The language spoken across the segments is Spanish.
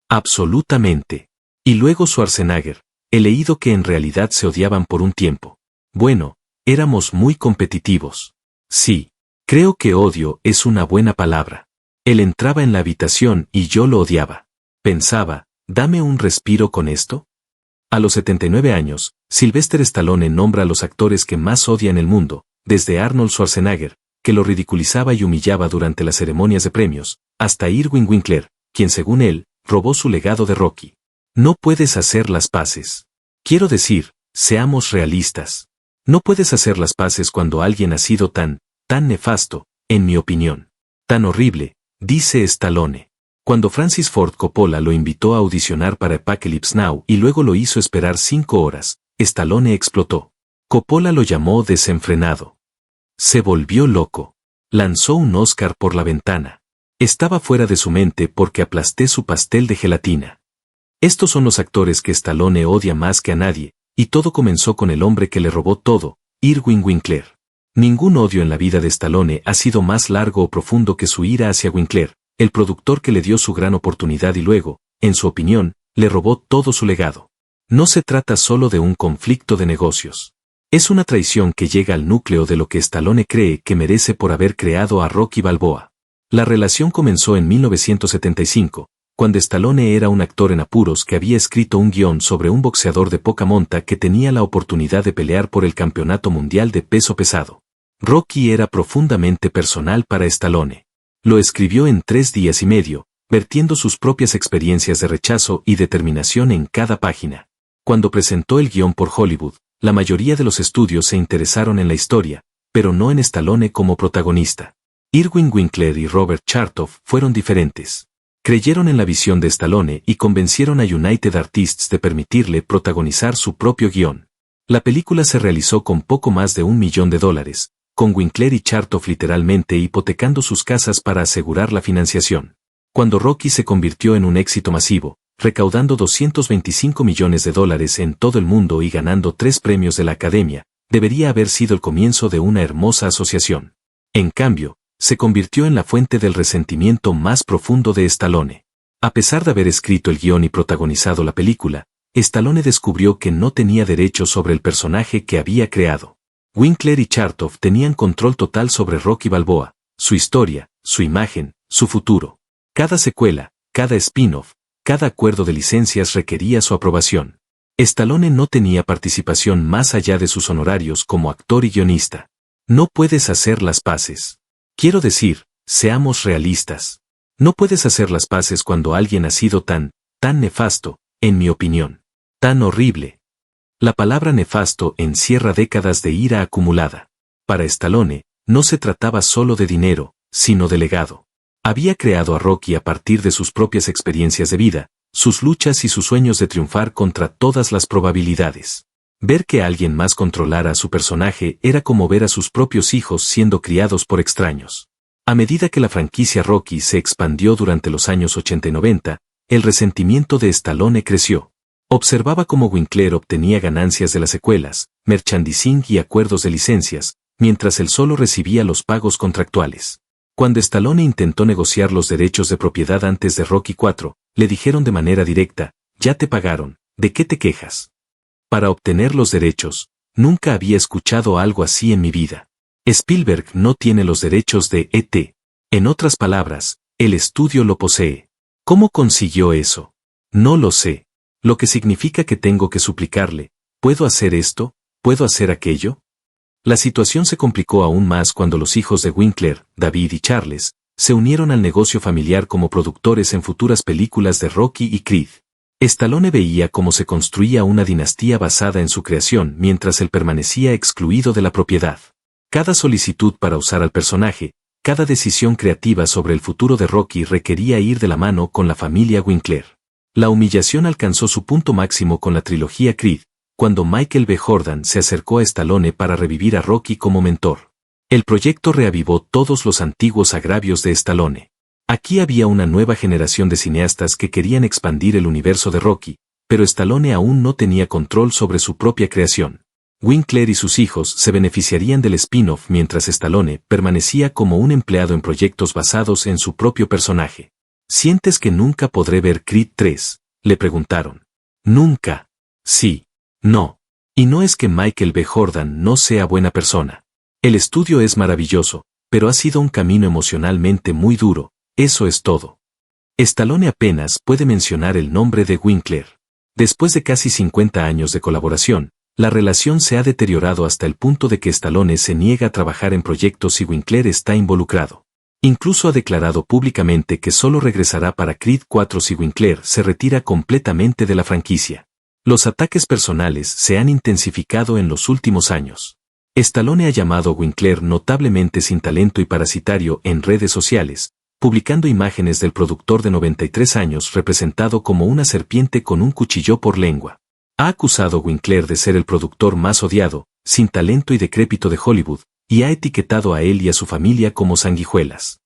Absolutamente. Y luego Schwarzenegger. He leído que en realidad se odiaban por un tiempo. Bueno, éramos muy competitivos. Sí. Creo que odio es una buena palabra. Él entraba en la habitación y yo lo odiaba. Pensaba, ¿dame un respiro con esto? A los 79 años, Sylvester Stallone nombra a los actores que más odia en el mundo, desde Arnold Schwarzenegger, que lo ridiculizaba y humillaba durante las ceremonias de premios, hasta Irwin Winkler, quien según él, robó su legado de Rocky. No puedes hacer las paces. Quiero decir, seamos realistas. No puedes hacer las paces cuando alguien ha sido tan nefasto, en mi opinión. Tan horrible, dice Stallone. Cuando Francis Ford Coppola lo invitó a audicionar para Apocalypse Now y luego lo hizo esperar 5 horas, Stallone explotó. Coppola lo llamó desenfrenado. Se volvió loco. Lanzó un Oscar por la ventana. Estaba fuera de su mente porque aplasté su pastel de gelatina. Estos son los actores que Stallone odia más que a nadie, y todo comenzó con el hombre que le robó todo, Irwin Winkler. Ningún odio en la vida de Stallone ha sido más largo o profundo que su ira hacia Winkler, el productor que le dio su gran oportunidad y luego, en su opinión, le robó todo su legado. No se trata solo de un conflicto de negocios. Es una traición que llega al núcleo de lo que Stallone cree que merece por haber creado a Rocky Balboa. La relación comenzó en 1975, cuando Stallone era un actor en apuros que había escrito un guión sobre un boxeador de poca monta que tenía la oportunidad de pelear por el campeonato mundial de peso pesado. Rocky era profundamente personal para Stallone. Lo escribió en 3 días y medio, vertiendo sus propias experiencias de rechazo y determinación en cada página. Cuando presentó el guión por Hollywood, la mayoría de los estudios se interesaron en la historia, pero no en Stallone como protagonista. Irwin Winkler y Robert Chartoff fueron diferentes. Creyeron en la visión de Stallone y convencieron a United Artists de permitirle protagonizar su propio guión. La película se realizó con poco más de $1 millón, con Winkler y Chartoff literalmente hipotecando sus casas para asegurar la financiación. Cuando Rocky se convirtió en un éxito masivo, recaudando $225 millones en todo el mundo y ganando 3 premios de la Academia, debería haber sido el comienzo de una hermosa asociación. En cambio, se convirtió en la fuente del resentimiento más profundo de Stallone. A pesar de haber escrito el guión y protagonizado la película, Stallone descubrió que no tenía derechos sobre el personaje que había creado. Winkler y Chartoff tenían control total sobre Rocky Balboa, su historia, su imagen, su futuro. Cada secuela, cada spin-off, cada acuerdo de licencias requería su aprobación. Stallone no tenía participación más allá de sus honorarios como actor y guionista. No puedes hacer las paces. Quiero decir, seamos realistas. No puedes hacer las paces cuando alguien ha sido tan nefasto, en mi opinión. Tan horrible. La palabra nefasto encierra décadas de ira acumulada. Para Stallone, no se trataba solo de dinero, sino de legado. Había creado a Rocky a partir de sus propias experiencias de vida, sus luchas y sus sueños de triunfar contra todas las probabilidades. Ver que alguien más controlara a su personaje era como ver a sus propios hijos siendo criados por extraños. A medida que la franquicia Rocky se expandió durante los años 80 y 90, el resentimiento de Stallone creció. Observaba cómo Winkler obtenía ganancias de las secuelas, merchandising y acuerdos de licencias, mientras él solo recibía los pagos contractuales. Cuando Stallone intentó negociar los derechos de propiedad antes de Rocky IV, le dijeron de manera directa, ya te pagaron, ¿de qué te quejas? Para obtener los derechos, nunca había escuchado algo así en mi vida. Spielberg no tiene los derechos de E.T. En otras palabras, el estudio lo posee. ¿Cómo consiguió eso? No lo sé. Lo que significa que tengo que suplicarle, ¿puedo hacer esto? ¿Puedo hacer aquello? La situación se complicó aún más cuando los hijos de Winkler, David y Charles, se unieron al negocio familiar como productores en futuras películas de Rocky y Creed. Stallone veía cómo se construía una dinastía basada en su creación mientras él permanecía excluido de la propiedad. Cada solicitud para usar al personaje, cada decisión creativa sobre el futuro de Rocky requería ir de la mano con la familia Winkler. La humillación alcanzó su punto máximo con la trilogía Creed, cuando Michael B. Jordan se acercó a Stallone para revivir a Rocky como mentor. El proyecto reavivó todos los antiguos agravios de Stallone. Aquí había una nueva generación de cineastas que querían expandir el universo de Rocky, pero Stallone aún no tenía control sobre su propia creación. Winkler y sus hijos se beneficiarían del spin-off mientras Stallone permanecía como un empleado en proyectos basados en su propio personaje. ¿Sientes que nunca podré ver Creed 3? Le preguntaron. Nunca. Sí. No. Y no es que Michael B. Jordan no sea buena persona. El estudio es maravilloso, pero ha sido un camino emocionalmente muy duro, eso es todo. Stallone apenas puede mencionar el nombre de Winkler. Después de casi 50 años de colaboración, la relación se ha deteriorado hasta el punto de que Stallone se niega a trabajar en proyectos si Winkler está involucrado. Incluso ha declarado públicamente que solo regresará para Creed 4 si Winkler se retira completamente de la franquicia. Los ataques personales se han intensificado en los últimos años. Stallone ha llamado a Winkler notablemente sin talento y parasitario en redes sociales, publicando imágenes del productor de 93 años representado como una serpiente con un cuchillo por lengua. Ha acusado a Winkler de ser el productor más odiado, sin talento y decrépito de Hollywood, y ha etiquetado a él y a su familia como sanguijuelas.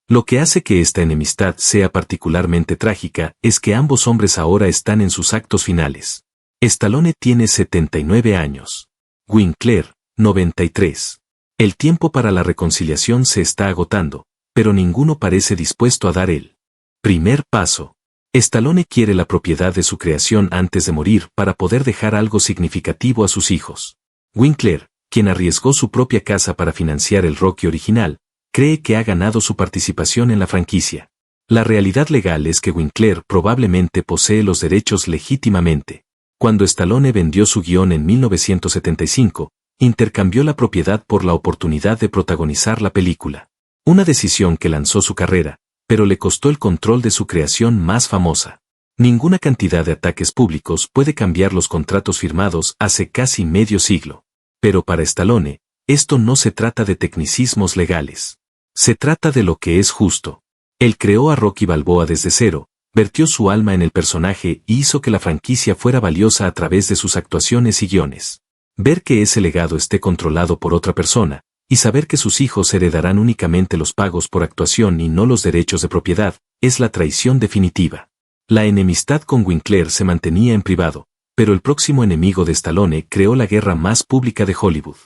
Lo que hace que esta enemistad sea particularmente trágica es que ambos hombres ahora están en sus actos finales. Stallone tiene 79 años. Winkler, 93. El tiempo para la reconciliación se está agotando, pero ninguno parece dispuesto a dar el primer paso. Stallone quiere la propiedad de su creación antes de morir para poder dejar algo significativo a sus hijos. Winkler, quien arriesgó su propia casa para financiar el Rocky original, cree que ha ganado su participación en la franquicia. La realidad legal es que Winkler probablemente posee los derechos legítimamente. Cuando Stallone vendió su guión en 1975, intercambió la propiedad por la oportunidad de protagonizar la película. Una decisión que lanzó su carrera, pero le costó el control de su creación más famosa. Ninguna cantidad de ataques públicos puede cambiar los contratos firmados hace casi medio siglo. Pero para Stallone, esto no se trata de tecnicismos legales. Se trata de lo que es justo. Él creó a Rocky Balboa desde cero, vertió su alma en el personaje y hizo que la franquicia fuera valiosa a través de sus actuaciones y guiones. Ver que ese legado esté controlado por otra persona, y saber que sus hijos heredarán únicamente los pagos por actuación y no los derechos de propiedad, es la traición definitiva. La enemistad con Winkler se mantenía en privado, pero el próximo enemigo de Stallone creó la guerra más pública de Hollywood.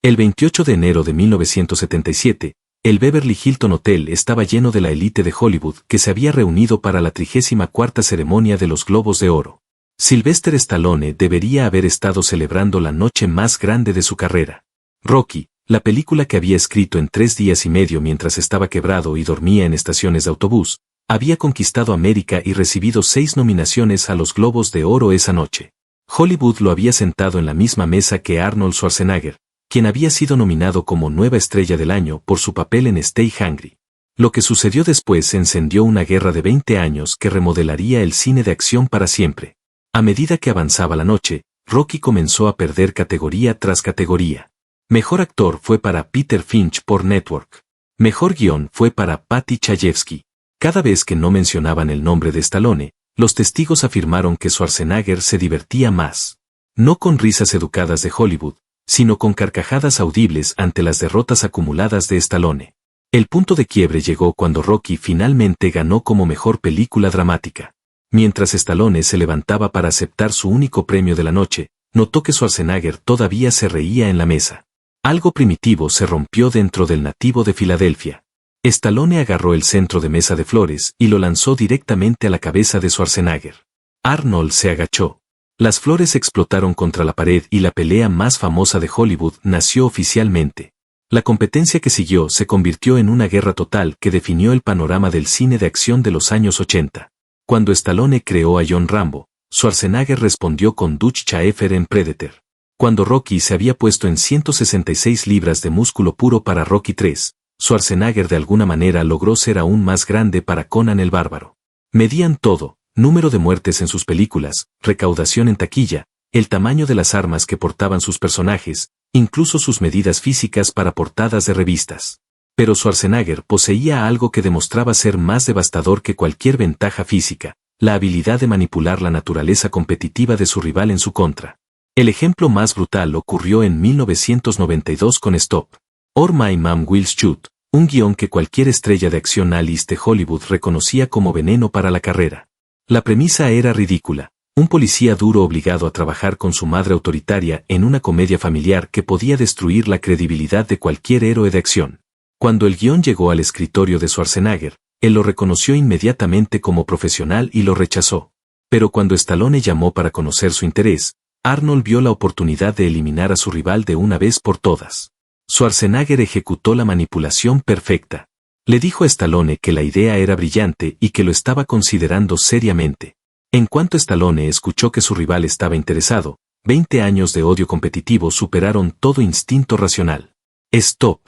El 28 de enero de 1977, el Beverly Hilton Hotel estaba lleno de la élite de Hollywood que se había reunido para la 34ª ceremonia de los Globos de Oro. Sylvester Stallone debería haber estado celebrando la noche más grande de su carrera. Rocky, la película que había escrito en 3 días y medio mientras estaba quebrado y dormía en estaciones de autobús, había conquistado América y recibido 6 nominaciones a los Globos de Oro esa noche. Hollywood lo había sentado en la misma mesa que Arnold Schwarzenegger, quien había sido nominado como nueva estrella del año por su papel en Stay Hungry. Lo que sucedió después encendió una guerra de 20 años que remodelaría el cine de acción para siempre. A medida que avanzaba la noche, Rocky comenzó a perder categoría tras categoría. Mejor actor fue para Peter Finch por Network. Mejor guión fue para Patty Chayefsky. Cada vez que no mencionaban el nombre de Stallone, los testigos afirmaron que Schwarzenegger se divertía más. No con risas educadas de Hollywood, sino con carcajadas audibles ante las derrotas acumuladas de Stallone. El punto de quiebre llegó cuando Rocky finalmente ganó como mejor película dramática. Mientras Stallone se levantaba para aceptar su único premio de la noche, notó que Schwarzenegger todavía se reía en la mesa. Algo primitivo se rompió dentro del nativo de Filadelfia. Stallone agarró el centro de mesa de flores y lo lanzó directamente a la cabeza de Schwarzenegger. Arnold se agachó. Las flores explotaron contra la pared y la pelea más famosa de Hollywood nació oficialmente. La competencia que siguió se convirtió en una guerra total que definió el panorama del cine de acción de los años 80. Cuando Stallone creó a John Rambo, Schwarzenegger respondió con Dutch Schaefer en Predator. Cuando Rocky se había puesto en 166 libras de músculo puro para Rocky 3, Schwarzenegger de alguna manera logró ser aún más grande para Conan el Bárbaro. Medían todo: número de muertes en sus películas, recaudación en taquilla, el tamaño de las armas que portaban sus personajes, incluso sus medidas físicas para portadas de revistas. Pero Schwarzenegger poseía algo que demostraba ser más devastador que cualquier ventaja física: la habilidad de manipular la naturaleza competitiva de su rival en su contra. El ejemplo más brutal ocurrió en 1992 con Stop, or My Mom Will Shoot, un guión que cualquier estrella de acción A-list de Hollywood reconocía como veneno para la carrera. La premisa era ridícula: un policía duro obligado a trabajar con su madre autoritaria en una comedia familiar que podía destruir la credibilidad de cualquier héroe de acción. Cuando el guión llegó al escritorio de Schwarzenegger, Él lo reconoció inmediatamente como profesional y lo rechazó. Pero cuando Stallone llamó para conocer su interés, Arnold vio la oportunidad de eliminar a su rival de una vez por todas. Schwarzenegger ejecutó la manipulación perfecta. Le dijo a Stallone que la idea era brillante y que lo estaba considerando seriamente. En cuanto Stallone escuchó que su rival estaba interesado, 20 años de odio competitivo superaron todo instinto racional. Stop.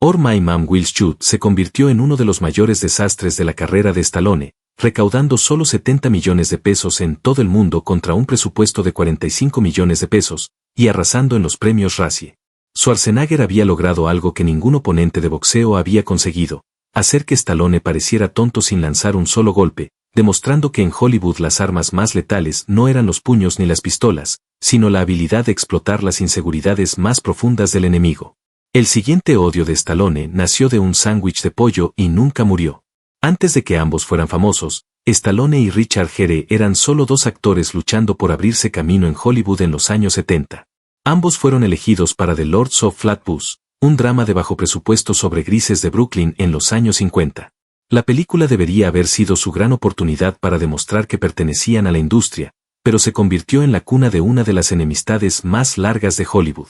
Or My Mom Will Shoot se convirtió en uno de los mayores desastres de la carrera de Stallone, recaudando solo 70 millones de pesos en todo el mundo contra un presupuesto de 45 millones de pesos, y arrasando en los premios Razzie. Schwarzenegger había logrado algo que ningún oponente de boxeo había conseguido, hacer que Stallone pareciera tonto sin lanzar un solo golpe, demostrando que en Hollywood las armas más letales no eran los puños ni las pistolas, sino la habilidad de explotar las inseguridades más profundas del enemigo. El siguiente odio de Stallone nació de un sándwich de pollo y nunca murió. Antes de que ambos fueran famosos, Stallone y Richard Gere eran solo dos actores luchando por abrirse camino en Hollywood en los años 70. Ambos fueron elegidos para The Lords of Flatbush, un drama de bajo presupuesto sobre grises de Brooklyn en los años 50. La película debería haber sido su gran oportunidad para demostrar que pertenecían a la industria, pero se convirtió en la cuna de una de las enemistades más largas de Hollywood.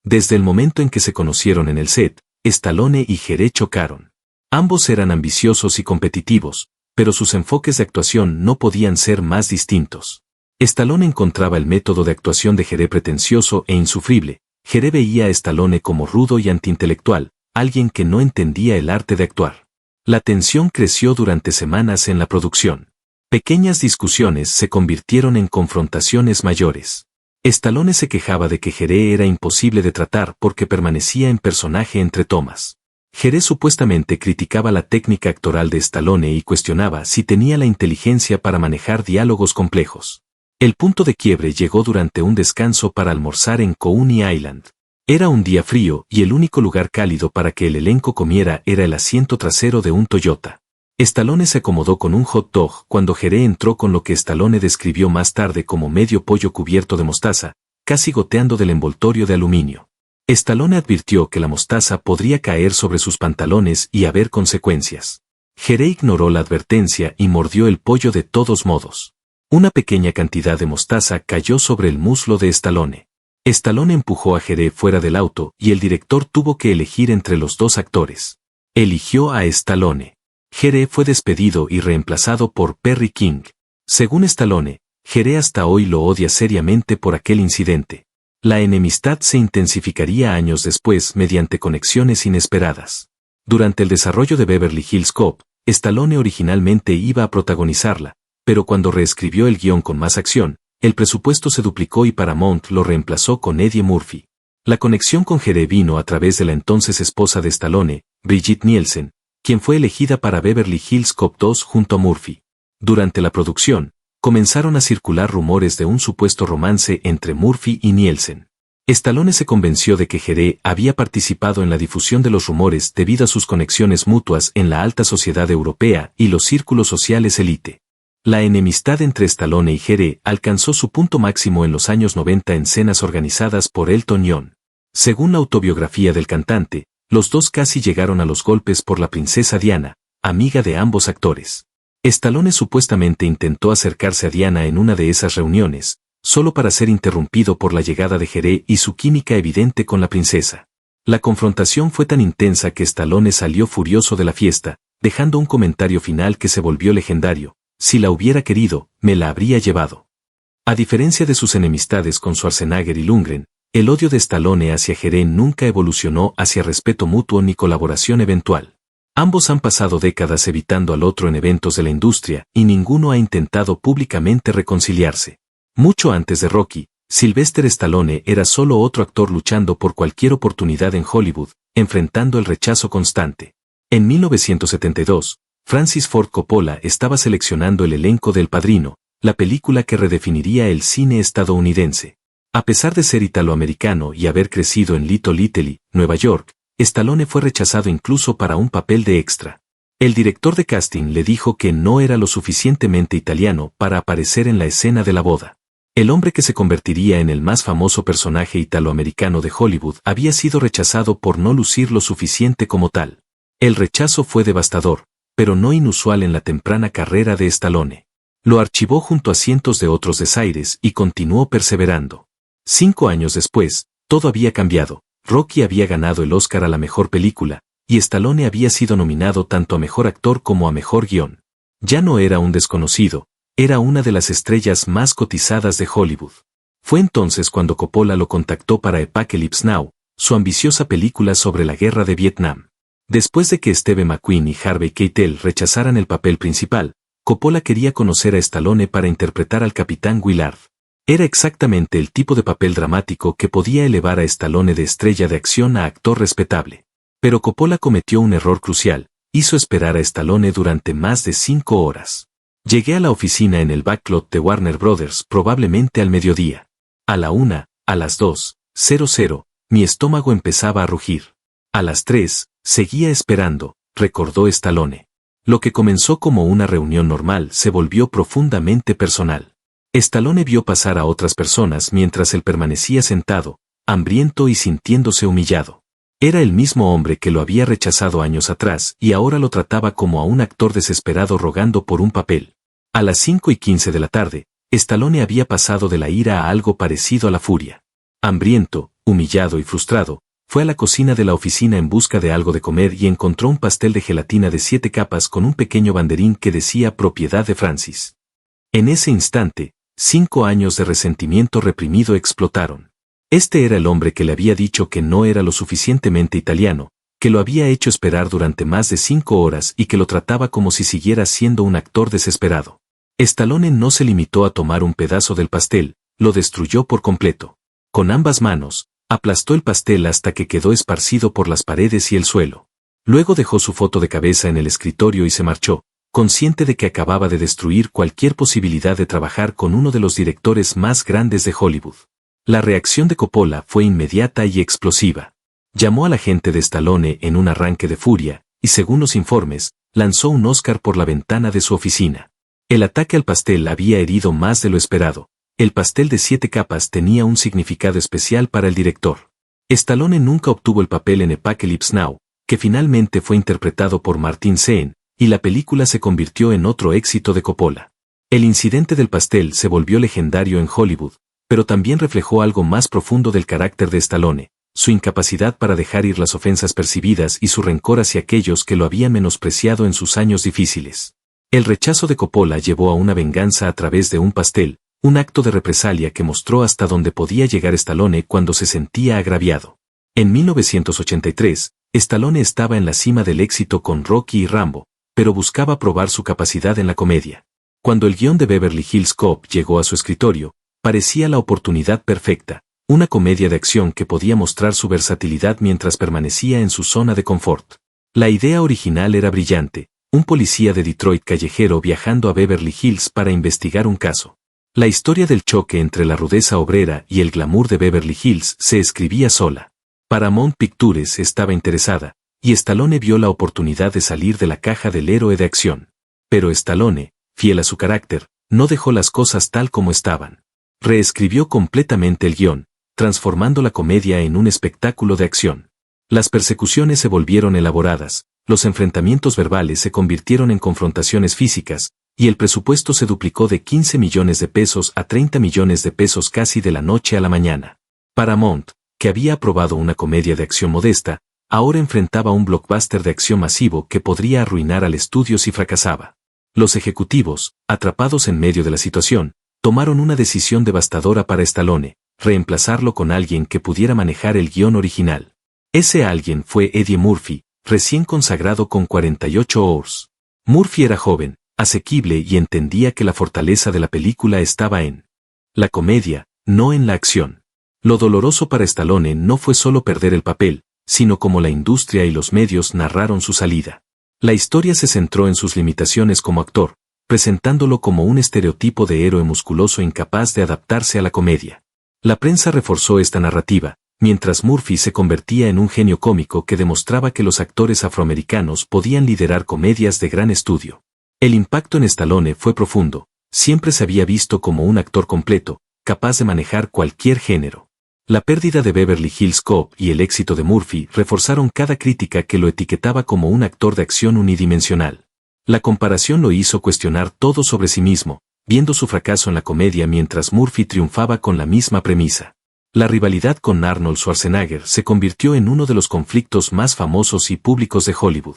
Desde el momento en que se conocieron en el set, Stallone y Gere chocaron. Ambos eran ambiciosos y competitivos, pero sus enfoques de actuación no podían ser más distintos. Stallone encontraba el método de actuación de Gere pretencioso e insufrible. Gere veía a Stallone como rudo y antiintelectual, alguien que no entendía el arte de actuar. La tensión creció durante semanas en la producción. Pequeñas discusiones se convirtieron en confrontaciones mayores. Stallone se quejaba de que Gere era imposible de tratar porque permanecía en personaje entre tomas. Gere supuestamente criticaba la técnica actoral de Stallone y cuestionaba si tenía la inteligencia para manejar diálogos complejos. El punto de quiebre llegó durante un descanso para almorzar en Coney Island. Era un día frío y el único lugar cálido para que el elenco comiera era el asiento trasero de un Toyota. Stallone se acomodó con un hot dog cuando Gere entró con lo que Stallone describió más tarde como medio pollo cubierto de mostaza, casi goteando del envoltorio de aluminio. Stallone advirtió que la mostaza podría caer sobre sus pantalones y haber consecuencias. Gere ignoró la advertencia y mordió el pollo de todos modos. Una pequeña cantidad de mostaza cayó sobre el muslo de Stallone. Stallone empujó a Gere fuera del auto y el director tuvo que elegir entre los dos actores. Eligió a Stallone. Gere fue despedido y reemplazado por Perry King. Según Stallone, Gere hasta hoy lo odia seriamente por aquel incidente. La enemistad se intensificaría años después mediante conexiones inesperadas. Durante el desarrollo de Beverly Hills Cop, Stallone originalmente iba a protagonizarla, pero cuando reescribió el guión con más acción, el presupuesto se duplicó y Paramount lo reemplazó con Eddie Murphy. La conexión con Gere vino a través de la entonces esposa de Stallone, Brigitte Nielsen, quien fue elegida para Beverly Hills Cop 2 junto a Murphy. Durante la producción, comenzaron a circular rumores de un supuesto romance entre Murphy y Nielsen. Stallone se convenció de que Gere había participado en la difusión de los rumores debido a sus conexiones mutuas en la alta sociedad europea y los círculos sociales élite. La enemistad entre Stallone y Gere alcanzó su punto máximo en los años 90 en cenas organizadas por Elton John. Según la autobiografía del cantante, los dos casi llegaron a los golpes por la princesa Diana, amiga de ambos actores. Stallone supuestamente intentó acercarse a Diana en una de esas reuniones, solo para ser interrumpido por la llegada de Gere y su química evidente con la princesa. La confrontación fue tan intensa que Stallone salió furioso de la fiesta, dejando un comentario final que se volvió legendario: si la hubiera querido, me la habría llevado. A diferencia de sus enemistades con Schwarzenegger y Lundgren, el odio de Stallone hacia Gere nunca evolucionó hacia respeto mutuo ni colaboración eventual. Ambos han pasado décadas evitando al otro en eventos de la industria y ninguno ha intentado públicamente reconciliarse. Mucho antes de Rocky, Sylvester Stallone era solo otro actor luchando por cualquier oportunidad en Hollywood, enfrentando el rechazo constante. En 1972, Francis Ford Coppola estaba seleccionando el elenco de El Padrino, la película que redefiniría el cine estadounidense. A pesar de ser italoamericano y haber crecido en Little Italy, Nueva York, Stallone fue rechazado incluso para un papel de extra. El director de casting le dijo que no era lo suficientemente italiano para aparecer en la escena de la boda. El hombre que se convertiría en el más famoso personaje italoamericano de Hollywood había sido rechazado por no lucir lo suficiente como tal. El rechazo fue devastador, pero no inusual en la temprana carrera de Stallone. Lo archivó junto a cientos de otros desaires y continuó perseverando. 5 años después, todo había cambiado. Rocky había ganado el Oscar a la mejor película, y Stallone había sido nominado tanto a mejor actor como a mejor guión. Ya no era un desconocido, era una de las estrellas más cotizadas de Hollywood. Fue entonces cuando Coppola lo contactó para Apocalypse Now, su ambiciosa película sobre la guerra de Vietnam. Después de que Steve McQueen y Harvey Keitel rechazaran el papel principal, Coppola quería conocer a Stallone para interpretar al Capitán Willard. Era exactamente el tipo de papel dramático que podía elevar a Stallone de estrella de acción a actor respetable. Pero Coppola cometió un error crucial, hizo esperar a Stallone durante más de 5 horas. Llegué a la oficina en el backlot de Warner Brothers probablemente al mediodía. A la 1, a las 2:00, mi estómago empezaba a rugir. A las 3, seguía esperando, recordó Stallone. Lo que comenzó como una reunión normal se volvió profundamente personal. Stallone vio pasar a otras personas mientras él permanecía sentado, hambriento y sintiéndose humillado. Era el mismo hombre que lo había rechazado años atrás y ahora lo trataba como a un actor desesperado rogando por un papel. A las 5:15 de la tarde, Stallone había pasado de la ira a algo parecido a la furia. Hambriento, humillado y frustrado, fue a la cocina de la oficina en busca de algo de comer y encontró un pastel de gelatina de 7 capas con un pequeño banderín que decía propiedad de Francis. En ese instante, 5 años de resentimiento reprimido explotaron. Este era el hombre que le había dicho que no era lo suficientemente italiano, que lo había hecho esperar durante más de 5 horas y que lo trataba como si siguiera siendo un actor desesperado. Stallone no se limitó a tomar un pedazo del pastel, lo destruyó por completo. Con ambas manos, aplastó el pastel hasta que quedó esparcido por las paredes y el suelo. Luego dejó su foto de cabeza en el escritorio y se marchó, consciente de que acababa de destruir cualquier posibilidad de trabajar con uno de los directores más grandes de Hollywood. La reacción de Coppola fue inmediata y explosiva. Llamó a la gente de Stallone en un arranque de furia, y según los informes, lanzó un Oscar por la ventana de su oficina. El ataque al pastel había herido más de lo esperado. El pastel de 7 capas tenía un significado especial para el director. Stallone nunca obtuvo el papel en Apocalypse Now, que finalmente fue interpretado por Martin Sheen, y la película se convirtió en otro éxito de Coppola. El incidente del pastel se volvió legendario en Hollywood, pero también reflejó algo más profundo del carácter de Stallone, su incapacidad para dejar ir las ofensas percibidas y su rencor hacia aquellos que lo habían menospreciado en sus años difíciles. El rechazo de Coppola llevó a una venganza a través de un pastel, un acto de represalia que mostró hasta dónde podía llegar Stallone cuando se sentía agraviado. En 1983, Stallone estaba en la cima del éxito con Rocky y Rambo, pero buscaba probar su capacidad en la comedia. Cuando el guión de Beverly Hills Cop llegó a su escritorio, parecía la oportunidad perfecta, una comedia de acción que podía mostrar su versatilidad mientras permanecía en su zona de confort. La idea original era brillante, un policía de Detroit callejero viajando a Beverly Hills para investigar un caso. La historia del choque entre la rudeza obrera y el glamour de Beverly Hills se escribía sola. Paramount Pictures estaba interesada, y Stallone vio la oportunidad de salir de la caja del héroe de acción. Pero Stallone, fiel a su carácter, no dejó las cosas tal como estaban. Reescribió completamente el guión, transformando la comedia en un espectáculo de acción. Las persecuciones se volvieron elaboradas, los enfrentamientos verbales se convirtieron en confrontaciones físicas, y el presupuesto se duplicó de 15 millones de pesos a 30 millones de pesos casi de la noche a la mañana. Paramount, que había aprobado una comedia de acción modesta, ahora enfrentaba un blockbuster de acción masivo que podría arruinar al estudio si fracasaba. Los ejecutivos, atrapados en medio de la situación, tomaron una decisión devastadora para Stallone, reemplazarlo con alguien que pudiera manejar el guión original. Ese alguien fue Eddie Murphy, recién consagrado con 48 Oscars. Murphy era joven, asequible y entendía que la fortaleza de la película estaba en la comedia, no en la acción. Lo doloroso para Stallone no fue solo perder el papel, sino como la industria y los medios narraron su salida. La historia se centró en sus limitaciones como actor, presentándolo como un estereotipo de héroe musculoso incapaz de adaptarse a la comedia. La prensa reforzó esta narrativa, mientras Murphy se convertía en un genio cómico que demostraba que los actores afroamericanos podían liderar comedias de gran estudio. El impacto en Stallone fue profundo, siempre se había visto como un actor completo, capaz de manejar cualquier género. La pérdida de Beverly Hills Cop y el éxito de Murphy reforzaron cada crítica que lo etiquetaba como un actor de acción unidimensional. La comparación lo hizo cuestionar todo sobre sí mismo, viendo su fracaso en la comedia mientras Murphy triunfaba con la misma premisa. La rivalidad con Arnold Schwarzenegger se convirtió en uno de los conflictos más famosos y públicos de Hollywood.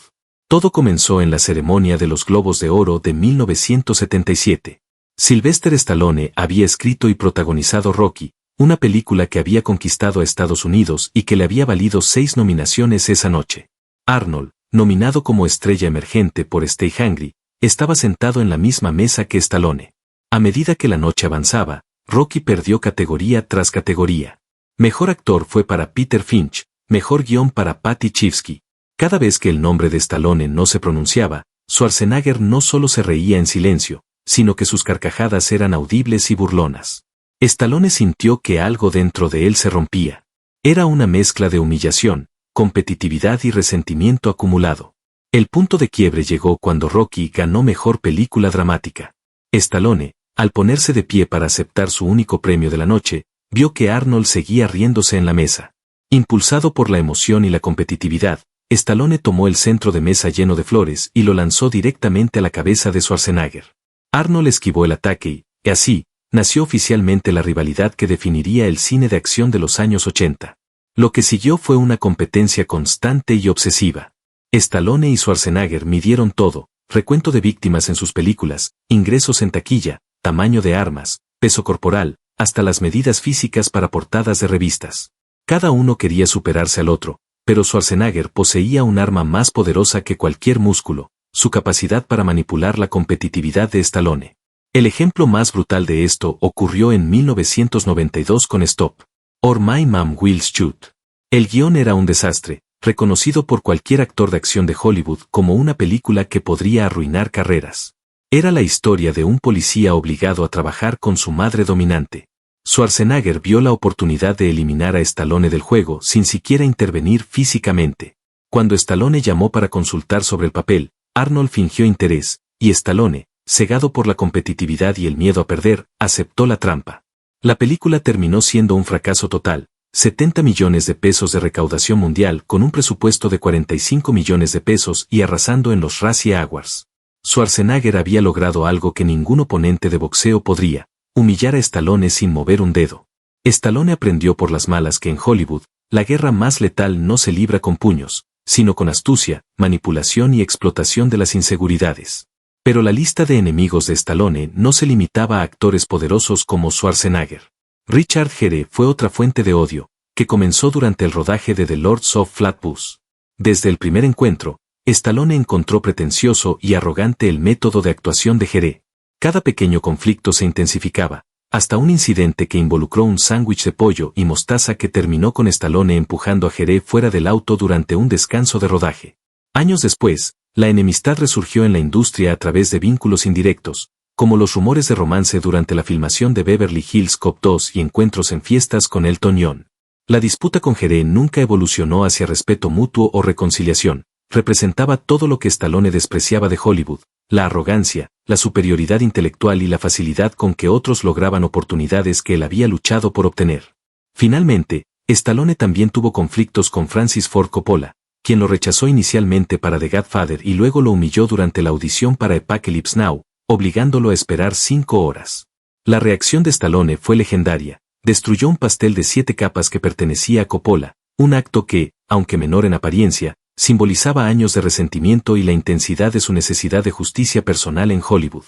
Todo comenzó en la ceremonia de los Globos de Oro de 1977. Sylvester Stallone había escrito y protagonizado Rocky, una película que había conquistado a Estados Unidos y que le había valido 6 nominaciones esa noche. Arnold, nominado como estrella emergente por Stay Hungry, estaba sentado en la misma mesa que Stallone. A medida que la noche avanzaba, Rocky perdió categoría tras categoría. Mejor actor fue para Peter Finch, mejor guión para Patty Chifsky. Cada vez que el nombre de Stallone no se pronunciaba, Schwarzenegger no solo se reía en silencio, sino que sus carcajadas eran audibles y burlonas. Stallone sintió que algo dentro de él se rompía. Era una mezcla de humillación, competitividad y resentimiento acumulado. El punto de quiebre llegó cuando Rocky ganó mejor película dramática. Stallone, al ponerse de pie para aceptar su único premio de la noche, vio que Arnold seguía riéndose en la mesa. Impulsado por la emoción y la competitividad, Stallone tomó el centro de mesa lleno de flores y lo lanzó directamente a la cabeza de Schwarzenegger. Arnold esquivó el ataque y, así, nació oficialmente la rivalidad que definiría el cine de acción de los años 80. Lo que siguió fue una competencia constante y obsesiva. Stallone y Schwarzenegger midieron todo: recuento de víctimas en sus películas, ingresos en taquilla, tamaño de armas, peso corporal, hasta las medidas físicas para portadas de revistas. Cada uno quería superarse al otro, pero Schwarzenegger poseía un arma más poderosa que cualquier músculo: su capacidad para manipular la competitividad de Stallone. El ejemplo más brutal de esto ocurrió en 1992 con Stop, or My Mom Will Shoot. El guión era un desastre, reconocido por cualquier actor de acción de Hollywood como una película que podría arruinar carreras. Era la historia de un policía obligado a trabajar con su madre dominante. Schwarzenegger vio la oportunidad de eliminar a Stallone del juego sin siquiera intervenir físicamente. Cuando Stallone llamó para consultar sobre el papel, Arnold fingió interés, y Stallone, cegado por la competitividad y el miedo a perder, aceptó la trampa. La película terminó siendo un fracaso total: 70 millones de pesos de recaudación mundial con un presupuesto de 45 millones de pesos y arrasando en los Razzie Awards. Schwarzenegger había logrado algo que ningún oponente de boxeo podría: humillar a Stallone sin mover un dedo. Stallone aprendió por las malas que en Hollywood, la guerra más letal no se libra con puños, sino con astucia, manipulación y explotación de las inseguridades. Pero la lista de enemigos de Stallone no se limitaba a actores poderosos como Schwarzenegger. Richard Gere fue otra fuente de odio, que comenzó durante el rodaje de The Lords of Flatbush. Desde el primer encuentro, Stallone encontró pretencioso y arrogante el método de actuación de Gere. Cada pequeño conflicto se intensificaba, hasta un incidente que involucró un sándwich de pollo y mostaza que terminó con Stallone empujando a Gere fuera del auto durante un descanso de rodaje. Años después, la enemistad resurgió en la industria a través de vínculos indirectos, como los rumores de romance durante la filmación de Beverly Hills Cop 2 y encuentros en fiestas con Elton John. La disputa con Gere nunca evolucionó hacia respeto mutuo o reconciliación. Representaba todo lo que Stallone despreciaba de Hollywood: la arrogancia, la superioridad intelectual y la facilidad con que otros lograban oportunidades que él había luchado por obtener. Finalmente, Stallone también tuvo conflictos con Francis Ford Coppola, quien lo rechazó inicialmente para The Godfather y luego lo humilló durante la audición para Apocalypse Now, obligándolo a esperar 5 horas. La reacción de Stallone fue legendaria: destruyó un pastel de 7 capas que pertenecía a Coppola, un acto que, aunque menor en apariencia, simbolizaba años de resentimiento y la intensidad de su necesidad de justicia personal en Hollywood.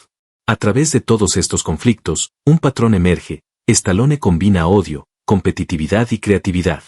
A través de todos estos conflictos, un patrón emerge: Stallone combina odio, competitividad y creatividad.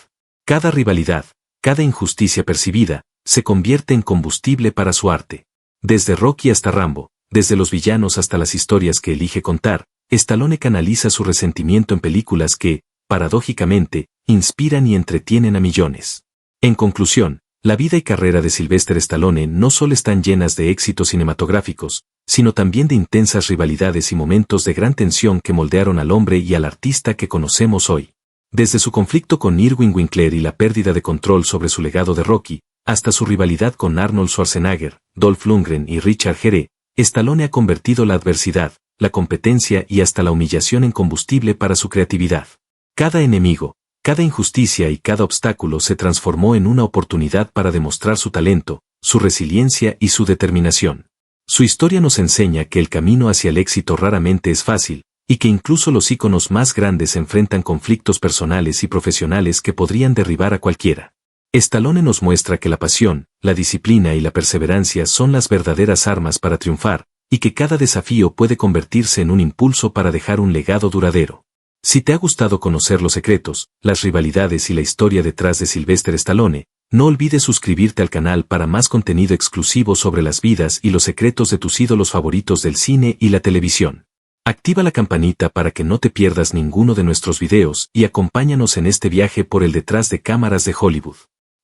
Cada rivalidad, cada injusticia percibida, se convierte en combustible para su arte. Desde Rocky hasta Rambo, desde los villanos hasta las historias que elige contar, Stallone canaliza su resentimiento en películas que, paradójicamente, inspiran y entretienen a millones. En conclusión, la vida y carrera de Sylvester Stallone no solo están llenas de éxitos cinematográficos, sino también de intensas rivalidades y momentos de gran tensión que moldearon al hombre y al artista que conocemos hoy. Desde su conflicto con Irwin Winkler y la pérdida de control sobre su legado de Rocky, hasta su rivalidad con Arnold Schwarzenegger, Dolph Lundgren y Richard Gere, Stallone ha convertido la adversidad, la competencia y hasta la humillación en combustible para su creatividad. Cada enemigo, cada injusticia y cada obstáculo se transformó en una oportunidad para demostrar su talento, su resiliencia y su determinación. Su historia nos enseña que el camino hacia el éxito raramente es fácil, y que incluso los íconos más grandes enfrentan conflictos personales y profesionales que podrían derribar a cualquiera. Stallone nos muestra que la pasión, la disciplina y la perseverancia son las verdaderas armas para triunfar, y que cada desafío puede convertirse en un impulso para dejar un legado duradero. Si te ha gustado conocer los secretos, las rivalidades y la historia detrás de Sylvester Stallone, no olvides suscribirte al canal para más contenido exclusivo sobre las vidas y los secretos de tus ídolos favoritos del cine y la televisión. Activa la campanita para que no te pierdas ninguno de nuestros videos y acompáñanos en este viaje por el detrás de cámaras de Hollywood.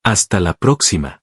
Hasta la próxima.